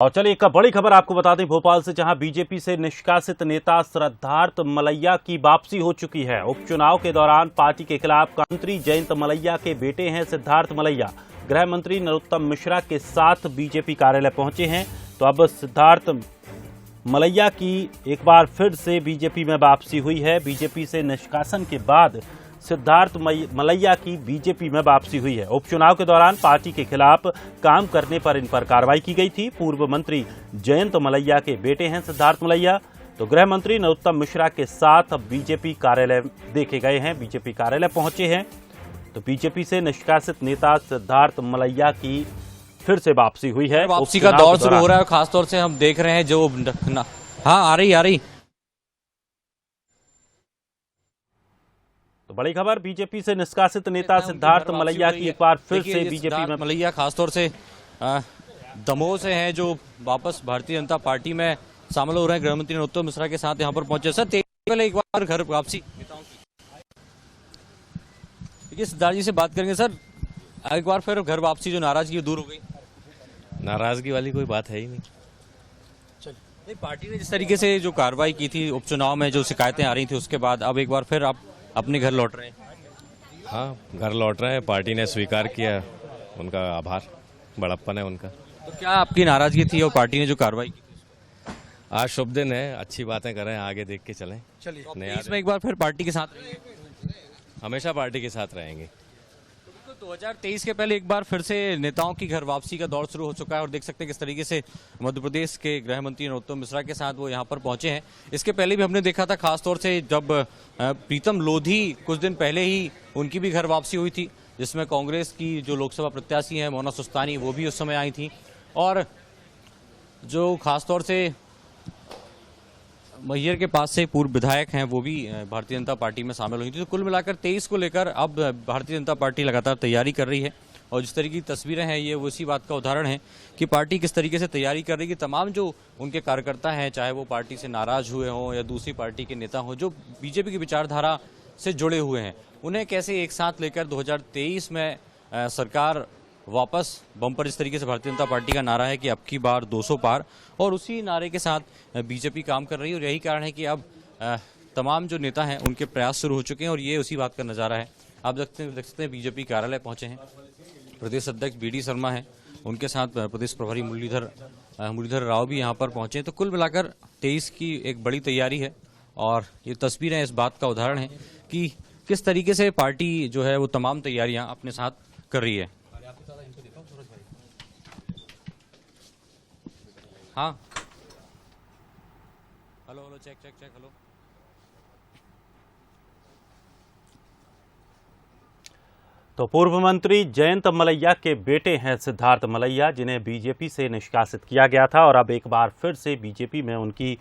और चलिए एक बड़ी खबर आपको बता दें भोपाल से, जहां बीजेपी से निष्कासित नेता सिद्धार्थ मलैया की वापसी हो चुकी है। उपचुनाव के दौरान पार्टी के खिलाफ मंत्री जयंत मलैया के बेटे हैं सिद्धार्थ मलैया गृह मंत्री नरोत्तम मिश्रा के साथ बीजेपी कार्यालय पहुंचे हैं। तो अब सिद्धार्थ मलैया की एक बार फिर से बीजेपी में वापसी हुई है। बीजेपी से निष्कासन के बाद सिद्धार्थ मलैया की बीजेपी में वापसी हुई है। उपचुनाव के दौरान पार्टी के खिलाफ काम करने पर इन पर कार्रवाई की गई थी। पूर्व मंत्री जयंत मलैया के बेटे हैं सिद्धार्थ मलैया। तो गृह मंत्री नरोत्तम मिश्रा के साथ अब बीजेपी कार्यालय देखे गए हैं, बीजेपी कार्यालय पहुंचे हैं। तो बीजेपी से निष्कासित नेता सिद्धार्थ मलैया की फिर से वापसी हुई है। वापसी का दौर शुरू हो रहा है। खासतौर से हम देख रहे हैं जो आ रही तो बड़ी खबर, बीजेपी से निष्कासित नेता सिद्धार्थ मलैया की एक बार फिर से बीजेपी में। मलैया खासतौर से दमोह से हैं, जो वापस भारतीय जनता पार्टी में शामिल हो रहे हैं। गृहमंत्री नरोत्तम मिश्रा के साथ यहां पर पहुंचे। सर, पहले एक बार घर वापसी देखिए, सिद्धार्थ जी से बात करेंगे। सर, एक बार फिर घर वापसी, जो नाराजगी दूर हो गई? नाराजगी वाली कोई बात है ही नहीं। नहीं, पार्टी ने जिस तरीके से जो कार्रवाई की थी उपचुनाव में, जो शिकायतें आ रही थी, उसके बाद अब एक बार फिर आप अपने घर लौट रहे हैं। हाँ, घर लौट रहे हैं। पार्टी ने स्वीकार किया, उनका आभार, बड़प्पन है उनका। तो क्या आपकी नाराजगी थी और पार्टी ने जो कार्रवाई की? आज शुभ दिन है, अच्छी बातें करें, आगे देख के चलें। चलिए, इसमें एक बार फिर पार्टी के साथ रहेंगे? हमेशा पार्टी के साथ रहेंगे। 2023 के पहले एक बार फिर से नेताओं की घर वापसी का दौर शुरू हो चुका है और देख सकते हैं किस तरीके से मध्य प्रदेश के गृह मंत्री नरोत्तम मिश्रा के साथ वो यहां पर पहुंचे हैं। इसके पहले भी हमने देखा था, खासतौर से जब प्रीतम लोधी कुछ दिन पहले ही उनकी भी घर वापसी हुई थी, जिसमें कांग्रेस की जो लोकसभा प्रत्याशी हैं मोना सुस्तानी, वो भी उस समय आई थी। और जो खासतौर से मैहर के पास से पूर्व विधायक हैं, वो भी भारतीय जनता पार्टी में शामिल हुई थी। तो कुल मिलाकर 23 को लेकर अब भारतीय जनता पार्टी लगातार तैयारी कर रही है। और जिस तरीके की तस्वीरें हैं, ये उसी बात का उदाहरण है कि पार्टी किस तरीके से तैयारी कर रही है कि तमाम जो उनके कार्यकर्ता हैं, चाहे वो पार्टी से नाराज हुए हों या दूसरी पार्टी के नेता हों, जो बीजेपी की विचारधारा से जुड़े हुए हैं, उन्हें कैसे एक साथ लेकर 2023 में सरकार वापस बम्पर। इस तरीके से भारतीय जनता पार्टी का नारा है कि अब की बार 200 पार, और उसी नारे के साथ बीजेपी काम कर रही है। और यही कारण है कि अब तमाम जो नेता हैं उनके प्रयास शुरू हो चुके हैं और ये उसी बात का नज़ारा है। आप देख सकते हैं बीजेपी कार्यालय पहुंचे हैं, प्रदेश अध्यक्ष BD शर्मा हैं, उनके साथ प्रदेश प्रभारी मुरलीधर राव भी यहाँ पर पहुंचे हैं। तो कुल मिलाकर 23 की एक बड़ी तैयारी है और ये तस्वीरें इस बात का उदाहरण है कि किस तरीके से पार्टी जो है वो तमाम तैयारियां अपने साथ कर रही है। हाँ, हेलो चेक हेलो। तो पूर्व मंत्री जयंत मलैया के बेटे हैं सिद्धार्थ मलैया, जिन्हें बीजेपी से निष्कासित किया गया था और अब एक बार फिर से बीजेपी में उनकी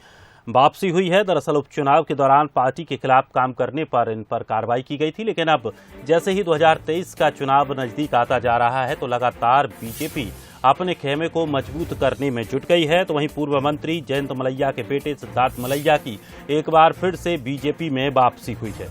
वापसी हुई है। दरअसल उपचुनाव के दौरान पार्टी के खिलाफ काम करने पर इन पर कार्रवाई की गई थी, लेकिन अब जैसे ही 2023 का चुनाव नजदीक आता जा रहा है, तो लगातार बीजेपी अपने खेमे को मजबूत करने में जुट गई है। तो वहीं पूर्व मंत्री जयंत मलैया के बेटे सिद्धार्थ मलैया की एक बार फिर से बीजेपी में वापसी हुई है।